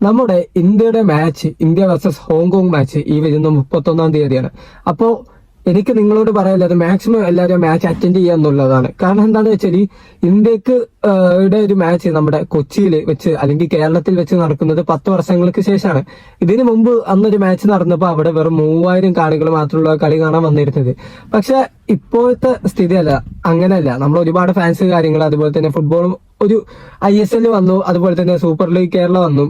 നമ്മുടെ ഇന്ത്യയുടെ match, India versus Hong Kong match ഈ വരുന്ന 31-ാം തീയതിയാണ്. അപ്പോ എനിക്ക് നിങ്ങളോട് പറയാനുള്ളത് മാക്സിമം എല്ലാവരും മാച്ച് അറ്റൻഡ് ചെയ്യുക എന്നുള്ളതാണ്. കാരണം എന്താണെന്ന് വെച്ചാൽ ഇന്ത്യക്ക് ഒരു മാച്ച് നമ്മുടെ കൊച്ചിയിൽ വെച്ച് അല്ലെങ്കിൽ കേരളത്തിൽ വെച്ച് നടക്കുന്നത് 10 വർഷങ്ങൾക്ക് ശേഷമാണ്. ഇതിനു മുമ്പ് അന്നൊരു മാച്ച് നടന്നപ്പോൾ അവിടെ വെറും 3000 കാണികൾ മാത്രമുള്ള കളി കാണാൻ വന്നിരുന്നത്. പക്ഷെ ഇപ്പോഴത്തെ സ്ഥിതി അല്ല, അങ്ങനെയല്ല. നമ്മൾ ഒരുപാട് ഫാൻസ് കാര്യങ്ങൾ, അതുപോലെ തന്നെ ഫുട്ബോളും ഒരു ISL വന്നു, അതുപോലെ തന്നെ സൂപ്പർ ലീഗ് കേരള വന്നു.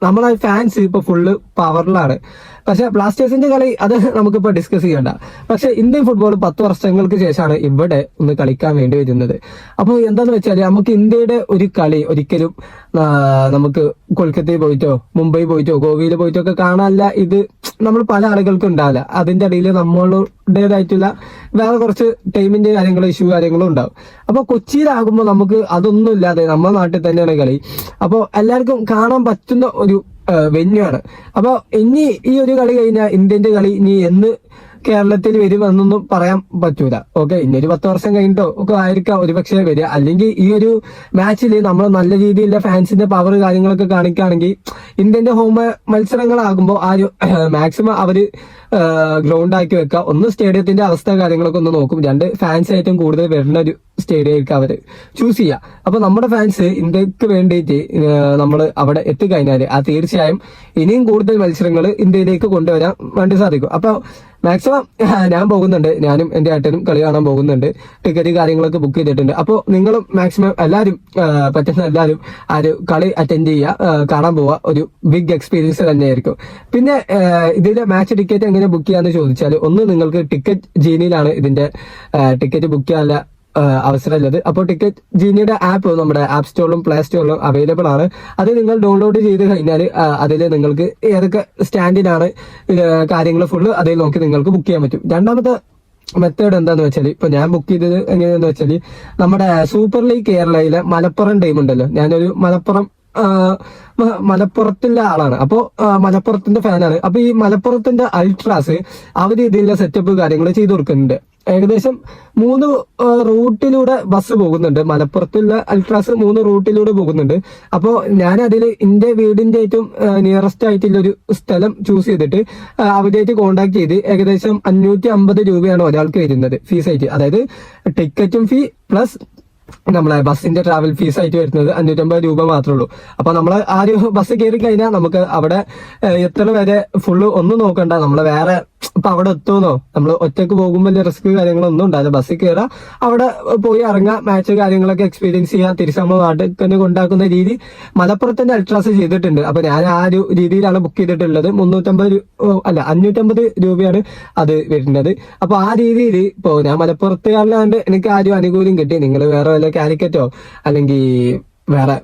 നമ്മളെ ഫാൻസ് ഇപ്പൊ ഫുള്ള് പവറിലാണ്. പക്ഷെ ബ്ലാസ്റ്റേഴ്സിന്റെ കളി അത് നമുക്കിപ്പോ ഡിസ്കസ് ചെയ്യണ്ട. പക്ഷെ ഇന്ത്യൻ ഫുട്ബോൾ 10 വർഷങ്ങൾക്ക് ശേഷമാണ് ഇവിടെ ഒന്ന് കളിക്കാൻ വേണ്ടി വരുന്നത്. അപ്പോൾ എന്താന്ന് വെച്ചാല് നമുക്ക് ഇന്ത്യയുടെ ഒരു കളി ഒരിക്കലും നമുക്ക് കൊൽക്കത്തയിൽ പോയിട്ടോ മുംബൈ പോയിട്ടോ ഗോവയിൽ പോയിട്ടോ ഒക്കെ കാണാനല്ല. ഇത് നമ്മൾ പല ആളുകൾക്കും ഉണ്ടാവില്ല. അതിന്റെ ഇടയിൽ നമ്മളുടേതായിട്ടുള്ള വേറെ കുറച്ച് ടൈമിന്റെ കാര്യങ്ങളും ഇഷ്യൂ കാര്യങ്ങളും ഉണ്ടാവും. അപ്പൊ കൊച്ചിയിലാകുമ്പോൾ നമുക്ക് അതൊന്നും ഇല്ലാതെ നമ്മുടെ നാട്ടിൽ തന്നെയാണ് കളി. അപ്പോൾ എല്ലാവർക്കും കാണാൻ പറ്റുന്ന ഒരു വെന്യൂ ആണ്. അപ്പൊ ഇനി ഈ ഒരു കളി കഴിഞ്ഞാൽ ഇന്ത്യന്റെ കളി ഇനി എന്ന് കേരളത്തിൽ വരുമെന്നൊന്നും പറയാൻ പറ്റൂല. ഓക്കെ, ഇനി ഒരു 10 വർഷം കഴിഞ്ഞിട്ടോ ഒക്കെ ആയിരിക്കാം ഒരുപക്ഷെ വരിക. അല്ലെങ്കിൽ ഈ ഒരു മാച്ചിൽ നമ്മൾ നല്ല രീതിയിലുള്ള ഫാൻസിന്റെ പവർ കാര്യങ്ങളൊക്കെ കാണിക്കുകയാണെങ്കിൽ ഇന്ത്യന്റെ ഹോം മത്സരങ്ങളാകുമ്പോൾ ആ ഒരു മാക്സിമം അവര് ഗ്രൗണ്ട് ആക്കി വെക്കുക. ഒന്ന് സ്റ്റേഡിയത്തിന്റെ അവസ്ഥ കാര്യങ്ങളൊക്കെ ഒന്ന് നോക്കും. 2 ഫാൻസ് ഏറ്റവും കൂടുതൽ വരുന്ന ഒരു സ്റ്റേഡിയം ആയിരിക്കും അവര് ചൂസ് ചെയ്യുക. അപ്പൊ നമ്മുടെ ഫാൻസ് ഇന്ത്യക്ക് വേണ്ടിയിട്ട് നമ്മൾ അവിടെ എത്തിക്കഴിഞ്ഞാല് തീർച്ചയായും ഇനിയും കൂടുതൽ മത്സരങ്ങൾ ഇന്ത്യയിലേക്ക് കൊണ്ടുവരാൻ വേണ്ടി സാധിക്കും. അപ്പൊ മാക്സിമം ഞാൻ പോകുന്നുണ്ട്, ഞാനും എന്റെ ഏട്ടനും കളി കാണാൻ പോകുന്നുണ്ട്. ടിക്കറ്റ് കാര്യങ്ങളൊക്കെ ബുക്ക് ചെയ്തിട്ടുണ്ട്. അപ്പോൾ നിങ്ങളും മാക്സിമം എല്ലാവരും പറ്റുന്ന എല്ലാവരും ആ ഒരു കളി അറ്റൻഡ് ചെയ്യുക, കാണാൻ പോവുക. ഒരു ബിഗ് എക്സ്പീരിയൻസ് തന്നെയായിരിക്കും. പിന്നെ ഇതിന്റെ മാച്ച് ടിക്കറ്റ് എങ്ങനെ ബുക്ക് ചെയ്യാന്ന് ചോദിച്ചാൽ, ഒന്ന് നിങ്ങൾക്ക് ടിക്കറ്റ് ജീനിയിലാണ് ഇതിന്റെ ടിക്കറ്റ് ബുക്ക് ചെയ്യാനുള്ള അവസരമുള്ളത്. അപ്പോൾ ടിക്കറ്റ് ജീനിയുടെ ആപ്പ് നമ്മുടെ ആപ്പ് സ്റ്റോറിലും പ്ലേ സ്റ്റോറിലും അവൈലബിൾ ആണ്. അത് നിങ്ങൾ ഡൗൺലോഡ് ചെയ്ത് കഴിഞ്ഞാൽ അതിൽ നിങ്ങൾക്ക് ഏതൊക്കെ സ്റ്റാൻഡിലാണ് കാര്യങ്ങൾ ഫുള്ള് അതിൽ നോക്കി നിങ്ങൾക്ക് ബുക്ക് ചെയ്യാൻ പറ്റും. രണ്ടാമത്തെ മെത്തേഡ് എന്താന്ന് വെച്ചാൽ, ഇപ്പൊ ഞാൻ ബുക്ക് ചെയ്തത് എങ്ങനെയാന്ന് വെച്ചാൽ, നമ്മുടെ സൂപ്പർ ലീഗ് കേരളയിലെ മലപ്പുറം ടീം ഉണ്ടല്ലോ, ഞാനൊരു മലപ്പുറത്തിന്റെ ആളാണ്. അപ്പോ മലപ്പുറത്തിന്റെ ഫാനാണ്. അപ്പൊ ഈ മലപ്പുറത്തിന്റെ അൾട്രാസ് അവര് ഇതിന്റെ സെറ്റപ്പ് കാര്യങ്ങൾ ചെയ്തു കൊടുക്കുന്നുണ്ട്. ഏകദേശം 3 റൂട്ടിലൂടെ ബസ് പോകുന്നുണ്ട്. മലപ്പുറത്തുള്ള അൾട്രാസ് 3 റൂട്ടിലൂടെ പോകുന്നുണ്ട്. അപ്പോൾ ഞാൻ അതിൽ എന്റെ വീടിന്റെ ഏറ്റവും നിയറസ്റ്റ് ആയിട്ടുള്ള ഒരു സ്ഥലം ചൂസ് ചെയ്തിട്ട് അവരുമായിട്ട് കോണ്ടാക്ട് ചെയ്ത് ഏകദേശം 550 രൂപയാണ് ഒരാൾക്ക് വരുന്നത് ഫീസ് ആയിട്ട്. അതായത് ടിക്കറ്റും ഫീ പ്ലസ് നമ്മളെ ബസ്സിന്റെ ട്രാവൽ ഫീസ് ആയിട്ട് വരുന്നത് 550 രൂപ മാത്രമേ ഉള്ളൂ. അപ്പൊ നമ്മൾ ആ ഒരു ബസ് കയറി കഴിഞ്ഞാൽ നമുക്ക് അവിടെ എത്ര വരെ ഫുള്ള് ഒന്നും നോക്കണ്ട. നമ്മള് വേറെ ഇപ്പൊ അവിടെ എത്തുമെന്നോ നമ്മൾ ഒറ്റക്ക് പോകുമ്പോൾ വലിയ റിസ്ക് കാര്യങ്ങളൊന്നും ഉണ്ടാവില്ല. ബസ്സിൽ കയറാം, അവിടെ പോയി ഇറങ്ങാം, മാച്ച് കാര്യങ്ങളൊക്കെ എക്സ്പീരിയൻസ് ചെയ്യാം, തിരിച്ച് നമ്മൾ നാട്ടിൽ തന്നെ കൊണ്ടാക്കുന്ന രീതി മലപ്പുറത്തിന്റെ അൾട്രാസ് ചെയ്തിട്ടുണ്ട്. അപ്പൊ ഞാൻ ആ ഒരു രീതിയിലാണ് ബുക്ക് ചെയ്തിട്ടുള്ളത്. 550 രൂപയാണ് അത് വരുന്നത്. അപ്പൊ ആ രീതിയിൽ ഇപ്പോ ഞാൻ മലപ്പുറത്തുകാരിലാണ്ട് എനിക്ക് ആ ഒരു ആനുകൂല്യം കിട്ടി. നിങ്ങൾ വേറെ വല്ല കാലിക്കറ്റോ അല്ലെങ്കിൽ വേറെ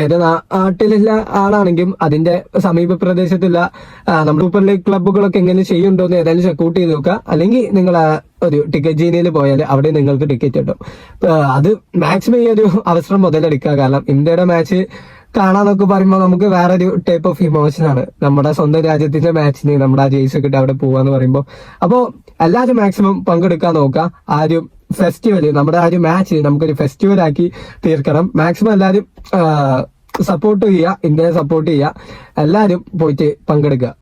ഏത് നാട്ടിലുള്ള ആളാണെങ്കിലും അതിന്റെ സമീപ പ്രദേശത്തുള്ള നമ്മുടെ സൂപ്പർ ലീഗ് ക്ലബ്ബുകളൊക്കെ എങ്ങനെ ചെയ്യുന്നുണ്ടോ എന്ന് ഏതായാലും ചെക്കൗട്ട് ചെയ്ത് നോക്കുക. അല്ലെങ്കിൽ നിങ്ങൾ ഒരു ടിക്കറ്റ് ജീനിയിൽ പോയാൽ അവിടെ നിങ്ങൾക്ക് ടിക്കറ്റ് കിട്ടും. അത് മാക്സിമം ഈ ഒരു അവസരം മുതലെടുക്കുക. കാരണം ഇന്ത്യയുടെ മാച്ച് കാണാന്നൊക്കെ പറയുമ്പോൾ നമുക്ക് വേറൊരു ടൈപ്പ് ഓഫ് ഇമോഷൻ ആണ്. നമ്മുടെ സ്വന്തം രാജ്യത്തിന്റെ മാച്ചിന് നമ്മുടെ ആ ജേഴ്സി ഒക്കെ ഇട്ട് അവിടെ പോവാന്ന് പറയുമ്പോൾ. അപ്പോൾ എല്ലാവരും മാക്സിമം പങ്കെടുക്കാൻ നോക്കുക. ആ ഒരു ഫെസ്റ്റിവൽ, നമ്മുടെ ആ ഒരു മാച്ച് നമുക്കൊരു ഫെസ്റ്റിവൽ ആക്കി തീർക്കണം. മാക്സിമം എല്ലാവരും സപ്പോർട്ട് ചെയ്യുക, ഇന്ത്യയെ സപ്പോർട്ട് ചെയ്യുക. എല്ലാവരും പോയിട്ട് പങ്കെടുക്കുക.